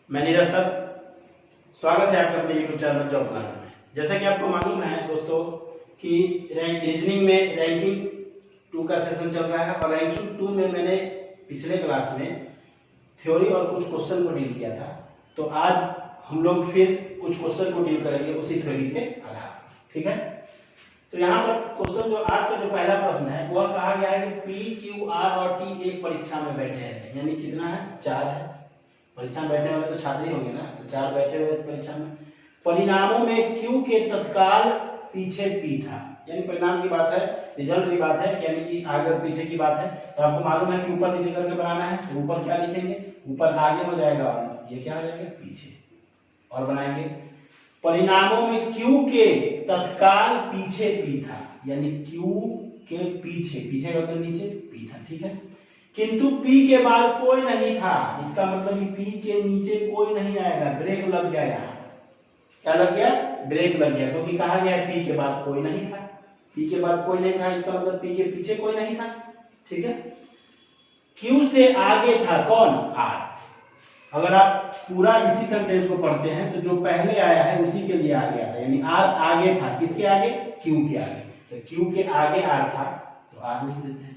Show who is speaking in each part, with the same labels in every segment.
Speaker 1: मैं नीरज सर, स्वागत है आपका अपने यूट्यूब चैनल जॉब प्लान में। जैसा कि आपको मालूम है दोस्तों कि रीजनिंग में रैंकिंग 2 का सेशन चल रहा है और रैंकिंग 2 में मैंने पिछले क्लास में थ्योरी और कुछ क्वेश्चन को डील किया था। तो आज हम लोग फिर कुछ क्वेश्चन को डील करेंगे उसी थ्योरी के आधार पर, ठीक है। तो यहाँ पर क्वेश्चन जो आज का जो पहला प्रश्न है वह कहा गया है कि पी क्यू आर और टी एक परीक्षा में बैठे हैं, यानी कितना है 4 है। परीक्षा में बैठने वाले तो छात्र ही होंगे ना, तो 4 बैठे हुए परीक्षा में। परिणामों में Q के तत्काल पीछे P था, यानी परिणाम की बात है, रिजल्ट की बात है, यानी कि आगे और पीछे की बात है। तो आपको मालूम है कि ऊपर नीचे करके बनाना है, तो ऊपर क्या लिखेंगे, ऊपर आगे हो जाएगा और ये क्या हो जाएगा पीछे, और बनाएंगे। परिणामों में Q के तत्काल पीछे P था, यानी Q के पीछे, पीछे का मतलब नीचे P था, ठीक है। किंतु P के बाद कोई नहीं था, इसका मतलब कि P के नीचे कोई नहीं आएगा, ब्रेक लग गया। यहाँ क्या लग गया, ब्रेक लग गया, क्योंकि कहा गया P के बाद कोई नहीं था। P के बाद कोई नहीं था, इसका मतलब P के पीछे कोई नहीं था, ठीक है। Q से आगे था कौन, R। अगर आप पूरा इसी सेंटेंस को पढ़ते हैं तो जो पहले आया है उसी के लिए आगे आता है, यानी R आगे था, किसके आगे, Q के आगे। तो Q के आगे R था तो R लिख देते हैं,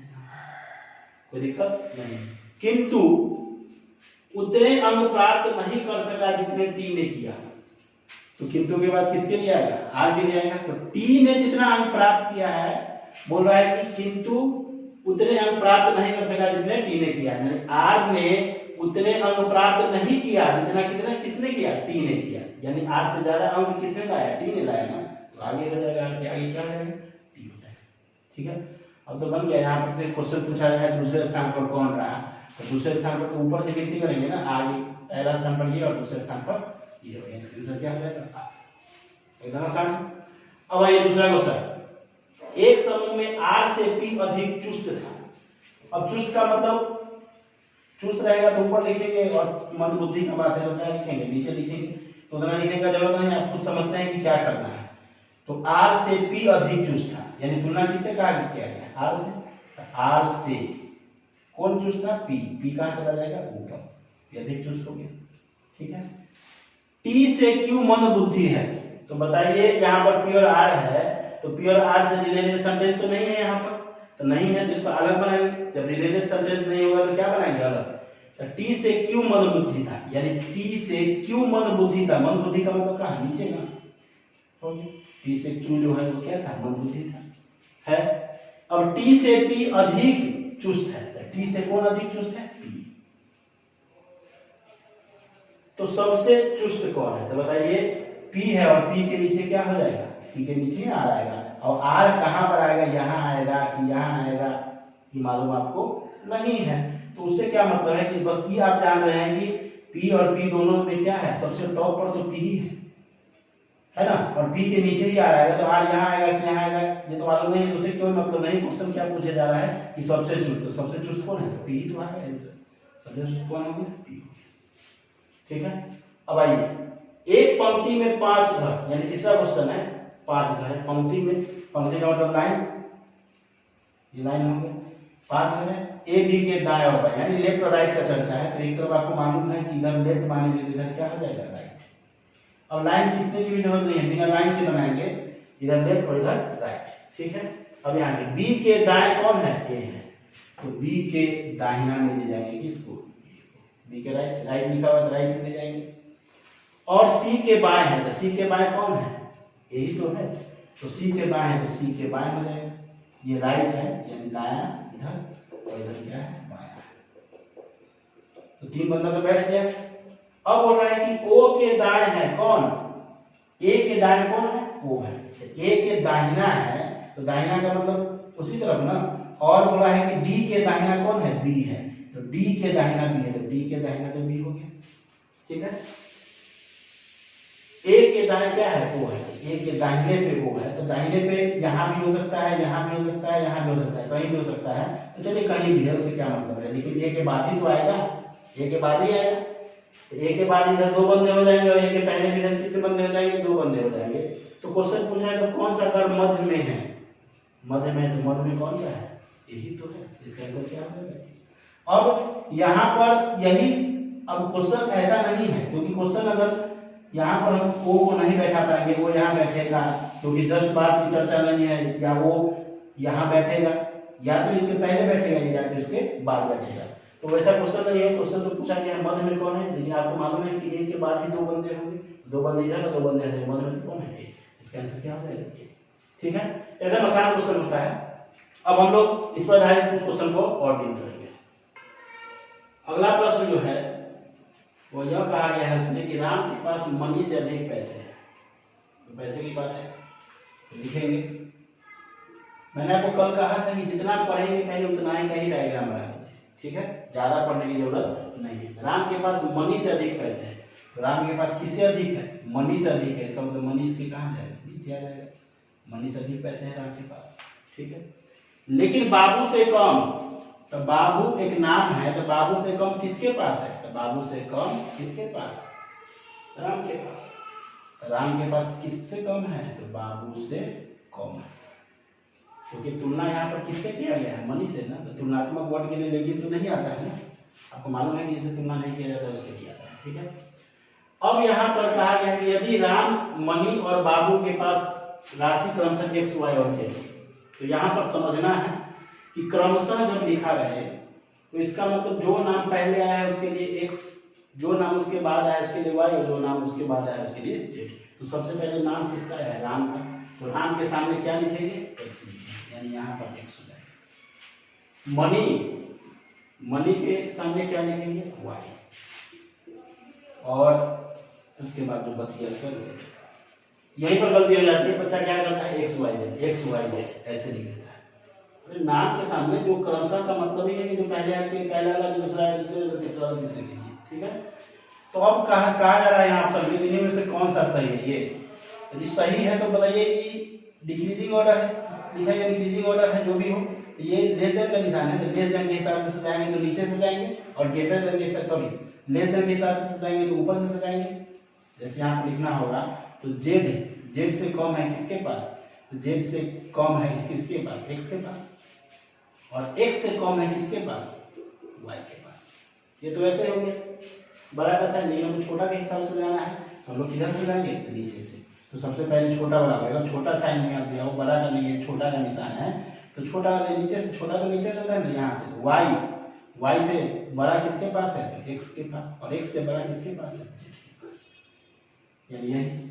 Speaker 1: कोई दिक्कत नहीं। किंतु उतने अंक प्राप्त नहीं कर सका जितने टी ने किया। तो किंतु के बाद किसके लिए आएगा, आर के लिए आएगा। तो टी ने जितना अंक प्राप्त किया है, बोल रहा है कि किंतु उतने अंक प्राप्त नहीं कर सका जितने टी ने किया, यानी आर ने उतने अंक प्राप्त नहीं किया जितना कितना किसने किया, टी ने किया। यानी आर से ज्यादा अंक किसने लाया, टी ने लाया ना, तो आगे हो जाएगा, आगे क्या हो जाएगा, टी हो जाएगा, ठीक है। अब तो बन गया। यहाँ पर से क्वेश्चन पूछा जाएगा दूसरे स्थान पर कौन रहा, तो दूसरे स्थान पर तो ऊपर से गिनती करेंगे ना, आगे पहला स्थान पर ये और दूसरे स्थान पर ये हो गया, इसका आंसर क्या हो जाएगा, एकदम आसान। अब आइए दूसरा क्वेश्चन। एक समूह में R से P अधिक चुस्त था। अब चुस्त का मतलब, चुस्त रहेगा तो ऊपर लिखेंगे और मंदबुद्धि का बात है तो क्या लिखेंगे, नीचे लिखेंगे। तो उतना लिखने का जरूरत नहीं, आप खुद समझते हैं कि क्या करना है। तो R से P अधिक चुस्त था, यानी तुलना किससे कहा किया गया, R से। R से कौन चुस्त था, P। P कहां चला जाएगा, ऊपर, ये अधिक चुस्त हो गया, ठीक है। T से Q मंद बुद्धि है। तो बताइए यहाँ पर P और R है, तो P और R से रिलेटेड सेंटेंस तो नहीं है यहाँ पर, तो नहीं है तो इसको अलग बनाएंगे। जब रिलेटेड सेंटेंस नहीं होगा तो क्या बनाएंगे, अलग। तो T से Q मंद बुद्धि था, यानी T से Q मंद बुद्धि था। मंद बुद्धि का मतलब कहाँ, नीचे ना, T से Q जो है वो क्या था, मंद बुद्धि था, है। अब T से P अधिक चुस्त है, तो T से कौन अधिक चुस्त है, P। तो सबसे चुस्त कौन है, तो बताइए P है, और P के नीचे क्या हो जाएगा, P के नीचे R आएगा। और R कहां पर आएगा, यहां आएगा कि यहां आएगा, ये मालूम आपको नहीं है। तो उससे क्या मतलब है कि बस ये आप जान रहे हैं कि P और P दोनों में क्या है, सबसे टॉप पर तो P ही है ना, और P के नीचे ही R आएगा। तो R यहाँ आएगा कि यहाँ आएगा, ये तो मालूम नहीं है, उससे कोई मतलब नहीं। क्वेश्चन क्या पूछा जा रहा है कि सबसे चुस्त, तो सबसे चुस्त कौन है, तो P ही तो आएगा, सबसे चुस्त कौन होगा, P, ठीक है। अब आइए, एक पंक्ति में 5 घर, यानी तीसरा क्वेश्चन है, 5 घर है पंक्ति में। पंक्ति का मतलब लाइन, ये लाइन हो गया, 5 घर है। ए बी के दाएं और बाएं, यानी लेफ्ट और राइट का चर्चा है। तो एक तरफ आपको मालूम है कि इधर लेफ्ट मानेंगे तो इधर क्या हो जाएगा, राइट। अब लाइन खींचने की भी जरूरत नहीं है, बिना लाइन से बनाएंगे, इधर लेफ्ट और इधर राइट, ठीक है। अब यहाँ पे बी के दाएं कौन है, ए है, तो बी के दाहिना में ले जाएंगे किसको, बी के राइट, राइट लिखा हुआ तो राइट में ले जाएंगे। और सी के बाएं है, तो सी के बाएं कौन है, यही तो है, तो सी के बाएं है तो सी के बाएं हो जाएगा। ये राइट है, यानी दायां इधर, और इधर क्या है, बायां। तो 3 बंदा तो बैठ गया। अब बोल रहा है कि O के दाएं है कौन, A के दाएं कौन है, O है। A के दाहिना है, तो दाहिना का मतलब उसी तरफ ना। और बोला है कि D के दाहिना कौन है, B है, तो D के दाहिना B है, तो D के दाहिना तो B हो गया, ठीक है। A के दाएं क्या है, O है, A के दाहिने पे O है, तो दाहिने पे यहाँ भी हो सकता है, यहाँ भी हो सकता है, यहाँ भी हो सकता है, कहीं भी हो सकता है। तो चलिए कहीं भी है, उसे क्या मतलब है, लेकिन A के बाद ही तो आएगा, A के बाद ही आएगा। A के बाद इधर 2 बंदे हो जाएंगे, और A के पहले भी इधर कितने बंदे हो जाएंगे, 2 बंदे हो जाएंगे। तो क्वेश्चन पूछा है तो कौन सा घर मध्य में है, मध्य में, तो मध्य में कौन सा है, यही तो है, इसका आंसर क्या होगा। अब यहाँ पर यही अब क्वेश्चन ऐसा नहीं है, क्योंकि क्वेश्चन अगर यहाँ पर हम ओ को नहीं बैठा पाएंगे, वो यहाँ बैठेगा क्योंकि जस्ट बात की चर्चा नहीं है, या वो यहाँ बैठेगा, या तो इसके पहले बैठेगा या तो इसके बाद बैठेगा। तो वैसा क्वेश्चन नहीं है। क्वेश्चन तो पूछा गया मध्य में कौन है, लेकिन आपको मालूम है कि एक के बाद ही दो बंदे होंगे, दो बंदे इधर और दो बंदे इधर, मध्य में कौन है? इसका आंसर क्या हो जाएगा? ठीक है, एकदम आसान क्वेश्चन होता है। अब हम लोग इस पर आधारित कुछ क्वेश्चन को और डील करेंगे। अगला प्रश्न जो है वो यह कहा गया है उसमें कि राम के पास मनी से अधिक पैसे हैं। तो पैसे की बात है तो लिखेंगे। मैंने आपको कल कहा था कि जितना पढ़ेंगे पहले उतना ही का ही डायग्राम बना लीजिए, ठीक है, ज्यादा पढ़ने की जरूरत नहीं है। राम के पास मनी से अधिक पैसे हैं, तो राम के पास किससे अधिक है? मनी से अधिक है। इसका मतलब मनी इसके कहाँ जाएगा? नीचे आ जाएगा। मनी से अधिक पैसे हैं राम के पास, ठीक है। लेकिन बाबू से कम, तो बाबू एक नाम है, तो बाबू से कम किसके पास है? तो बाबू से कम किसके पास? राम के पास। राम के पास किससे कम है? तो बाबू से कम है, क्योंकि तुलना यहाँ पर किससे किया गया है? मनी से ना। तो तुलनात्मक वर्ड के लिए लेकिन तो नहीं आता है ना, आपको मालूम है कि जिसे तुलना नहीं किया जाता उसके लिए आता है, ठीक है। अब यहाँ पर कहा गया कि यदि राम, मनी और बाबू के पास राशि क्रमशः एक्स, वाई और जेड, तो यहाँ पर समझना है कि क्रमशः जब लिखा रहे तो इसका मतलब जो नाम पहले आया है उसके लिए एक्स, जो नाम उसके बाद आया उसके लिए वाई, और जो नाम उसके बाद आया उसके लिए जेड। तो सबसे पहले नाम किसका है? राम का। तो राम के सामने क्या लिखेंगे? एक्स लिखेंगे, यानी यहाँ पर एक्स हो जाएगा। मनी के सामने क्या लिखेंगे? वाई, और उसके बाद जो बच गया उसका जेड। यहीं पर गलती हो जाती है, बच्चा क्या करता है? X Y Z, X Y Z ऐसे लिख देता है। नाम के सामने जो क्रमशः का मतलब ही है कि जो पहले है उसके पहला वाला, जो दूसरा है दूसरे, जो तीसरा वाला तीसरे के लिए, ठीक है। तो अब कहा जा रहा है यहाँ पर इन्हीं में से कौन सा सही है? ये यदि सही है तो बताइए कि डिक्रीजिंग ऑर्डर है, लिखा है डिक्रीजिंग ऑर्डर है, जो भी हो। ये लेस देन का निशान है, तो लेस देन के हिसाब से सजाएंगे तो नीचे से जाएंगे, और ग्रेटर देन के हिसाब, सॉरी, लेस देन के हिसाब से सजाएंगे तो ऊपर से सजाएंगे। जैसे यहाँ पर लिखना होगा तो जेड से कम है किसके पास? तो जेड से कम है किसके पास? एक्स के पास। और एक्स से कम है किसके पास? वाई के पास। ये तो ऐसे हो गया बड़ा का साइन, लेकिन हमको छोटा के हिसाब से जाना है, हम लोग किधर से जाएंगे? तो नीचे से। तो सबसे पहले छोटा वाला होगा, छोटा साइन नहीं दिया वो बड़ा का नहीं है, छोटा का निशान है, तो छोटा वाले नीचे से, छोटा तो नीचे से जाएंगे यहाँ से। वाई से बड़ा किसके पास है? तो एक्स के पास। और एक्स से बड़ा किसके पास है? जेड के पास। यानी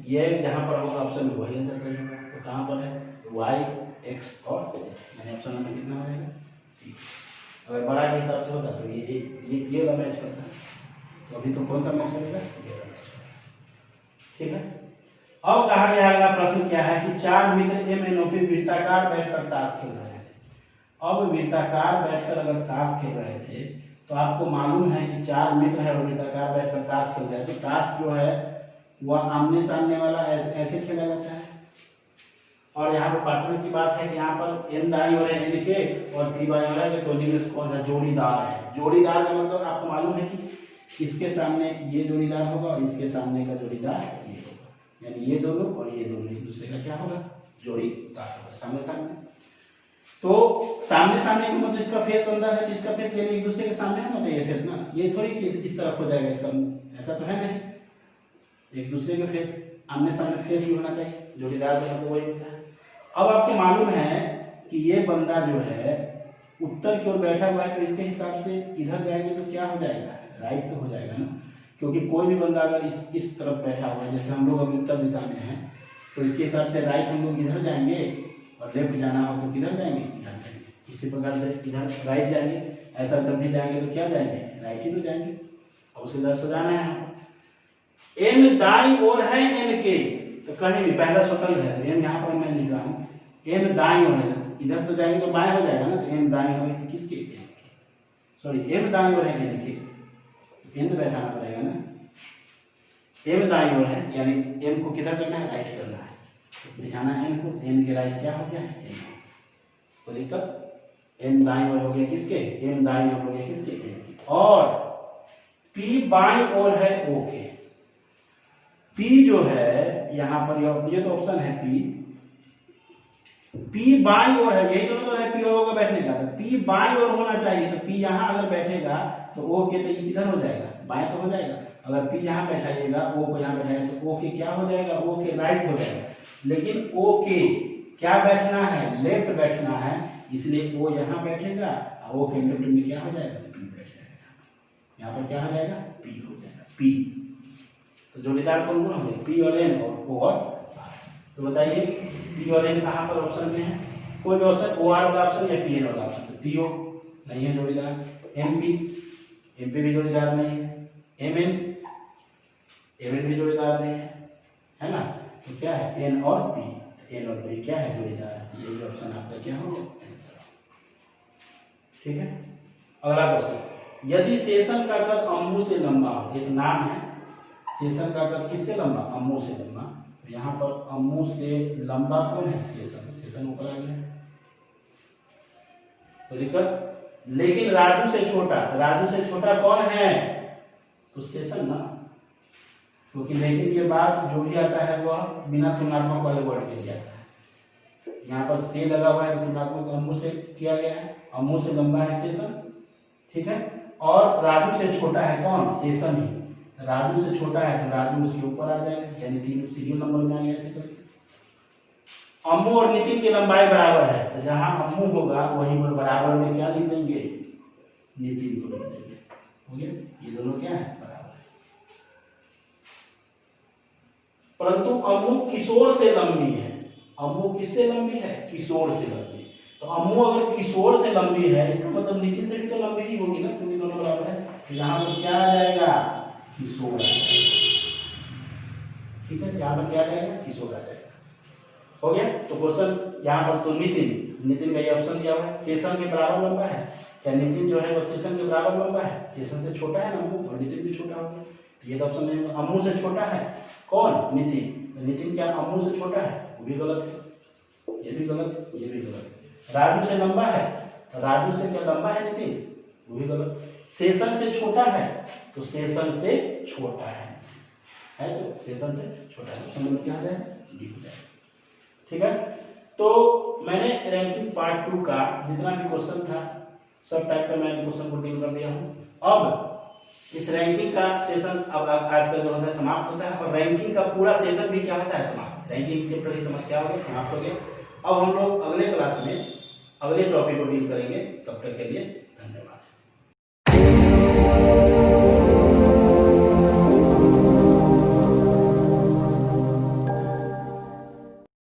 Speaker 1: ये जहाँ पर होगा ऑप्शन में वही आंसर सही होगा। तो कहाँ पर है? वाई, एक्स और यानी ऑप्शन नंबर कितना हो जाएगा? सी। अगर बड़ा के हिसाब से होता तो ये वाला मैच करता है, तो अभी तो कौन सा मैच करेगा? ये वाला मैच, ठीक है। अब कहा गया अगला प्रश्न क्या है कि चार मित्र MNOP वृत्ताकार बैठकर ताश खेल रहे थे। अब वृत्ताकार बैठकर अगर ताश खेल रहे थे तो आपको मालूम है कि चार मित्र है और वृत्ताकार बैठकर ताश खेल रहे थे। तो ताश जो है वह आमने सामने वाला ऐसे खेला जाता है। और यहाँ पर पार्टनर की बात है कि यहाँ पर M दाईं ओर है N के और P बाईं ओर है, तो इनमें से कौन सा जोड़ीदार है? जोड़ीदार का मतलब आपको मालूम है कि इसके सामने ये जोड़ीदार होगा और इसके सामने का जोड़ीदार ये होगा, यानी ये दोनों और ये दोनों एक दूसरे का क्या होगा? जोड़ीदार होगा, सामने सामने। तो सामने सामने का मतलब इसका फेस अंदर है, तो इसका फेस यानी एक दूसरे के सामने होना चाहिए फेस ना, ये थोड़ी कि इस तरफ हो जाएगा इसका, ऐसा तो है नहीं। एक दूसरे के फेस आमने सामने फेस भी होना चाहिए, जोड़ीदार का मतलब वही होता है। अब आपको मालूम है कि ये बंदा जो है उत्तर की ओर बैठा हुआ है, तो इसके हिसाब से इधर जाएंगे तो क्या हो जाएगा? राइट तो हो जाएगा ना, क्योंकि कोई भी बंदा अगर इस तरफ बैठा हुआ है, जैसे हम लोग अभी उत्तर दिशा में हैं, तो इसके हिसाब से राइट हम लोग इधर जाएंगे, और लेफ्ट जाना हो तो किधर जाएंगे? इधर जाएंगे। इसी प्रकार से इधर राइट जाएंगे, ऐसा जब भी जाएंगे तो क्या जाएंगे? राइट ही तो जाएंगे। और उसी तरफ से जाना है। M दाईं ओर है N के, तो कहीं भी पहला स्वतंत्र है, तो M यहाँ पर मैं लिख रहा हूँ M दाईं ओर है, इधर तो जाएंगे तो बाएं हो जाएगा ना, तो M दाईं ओर है किसके? M के, सॉरी M दाईं ओर है N के, तो N बैठाना पड़ेगा ना। M दाईं ओर है यानी M को किधर करना है? राइट करना है, तो बिठाना N को, N के राइट क्या हो गया है? M। कोई दिक्कत? M दाईं ओर हो गया किसके? M दाईं ओर हो गया किसके? M के। और P बाईं ओर है O के। P जो है यहाँ पर ये तो ऑप्शन है P बाईं ओर है, यही दोनों तो है P और O का बैठने का, तो P बाईं ओर होना चाहिए, तो P यहाँ अगर बैठेगा तो O के तो ये किधर हो जाएगा? बाएं तो हो जाएगा। अगर पी यहाँ बैठाइएगा, ओ को यहाँ बैठाइएगा तो ओ के क्या हो जाएगा, ओ के राइट हो जाएगा। लेकिन ओ के क्या बैठना है, लेफ्ट बैठना है, इसलिए ओ यहाँ बैठेगा और ओ के लेफ्ट में क्या हो जाएगा, पी बैठ जाएगा। यहाँ पर क्या हो जाएगा, पी हो जाएगा, पी। तो जोड़ीदार कौन कौन होंगे, पी और एन और ओ और आर। तो बताइए पी और एन कहाँ पर ऑप्शन में है, कोई भी ऑप्शन, ओ आर वाला ऑप्शन या पी एन वाला ऑप्शन। तो पी ओ नहीं है जोड़ीदार, एम पी भी जोड़ीदार नहीं है, एम एन भी जोड़ीदार नहीं है ना। तो क्या है, एन और पी, एन और पी क्या है, जोड़ीदार। यही ऑप्शन आपका क्या होगा, आंसर। ठीक है। अगला क्वेश्चन, यदि शेषन का कद अम्मू से लंबा हो, एक नाम है, शेषन का कद किससे लंबा, अम्मू से लंबा। तो यहाँ पर अम्मू से लंबा कौन है, शेषन ऊपर आ गया तो दिक्कत। लेकिन राजू से छोटा, राजू से छोटा कौन है, तो शेषन ना, क्योंकि लेकिन के बाद जो भी आता है वह बिना तुलनात्मक वाले वर्ड के लिए आता है। यहाँ पर से लगा हुआ है तो तुलनात्मक अम्मू से किया गया है, अम्मू से लंबा है शेषन, ठीक है। और राजू से छोटा है कौन, शेषन ही। राजू से छोटा है तो राजू उसके ऊपर आ जाएगा, यानी तीन सीरियल नंबर में आ गया ऐसे करके। अम्मू और नितिन की लंबाई बराबर है, तो जहां अम्मू होगा वहीं पर बराबर में क्या लिख देंगे, नितिन को लिख देंगे। हो गया, ये दोनों क्या है, बराबर है। परंतु अम्मू किशोर से लंबी है, अम्मू किससे लंबी है, किशोर से लंबी। तो अम्मू अगर किशोर से लंबी है, इसका मतलब नितिन से भी तो लंबी ही होगी ना, क्योंकि दोनों बराबर है। तो यहाँ पर क्या आ जाएगा, किशोर आ जाएगा। ठीक है, यहाँ पर क्या आ जाएगा, किशोर आ जाएगा। हो गया। तो क्वेश्चन यहाँ पर तो नितिन का ये ऑप्शन दिया हुआ है, शेषन के बराबर लंबा है। क्या नितिन जो है वो शेषन के बराबर लंबा है, शेषन से छोटा है ना अम्मू, और नितिन भी छोटा होगा। ये तो ऑप्शन नहीं, अम्मू से छोटा है कौन, नितिन। तो नितिन क्या अम्मू से छोटा है, वो भी गलत है, ये भी गलत, ये भी गलत। राजू से लंबा है, तो राजू से क्या लंबा है नितिन, वो भी गलत। शेषन से छोटा है, तो शेषन से छोटा है तो शेषन से छोटा है। ऑप्शन नंबर क्या आ जाएगा, डी हो जाएगा। ठीक है। तो मैंने रैंकिंग पार्ट 2 का जितना भी क्वेश्चन था सब टाइप का मैंने क्वेश्चन को डील कर दिया हूँ। अब इस रैंकिंग का सेशन अब आज का जो होता है समाप्त होता है, और रैंकिंग का पूरा सेशन भी क्या होता है, समाप्त। रैंकिंग चैप्टर की समय क्या हो गया, समाप्त हो गया। अब हम लोग अगले क्लास में अगले टॉपिक को डील करेंगे। तब तक के लिए धन्यवाद।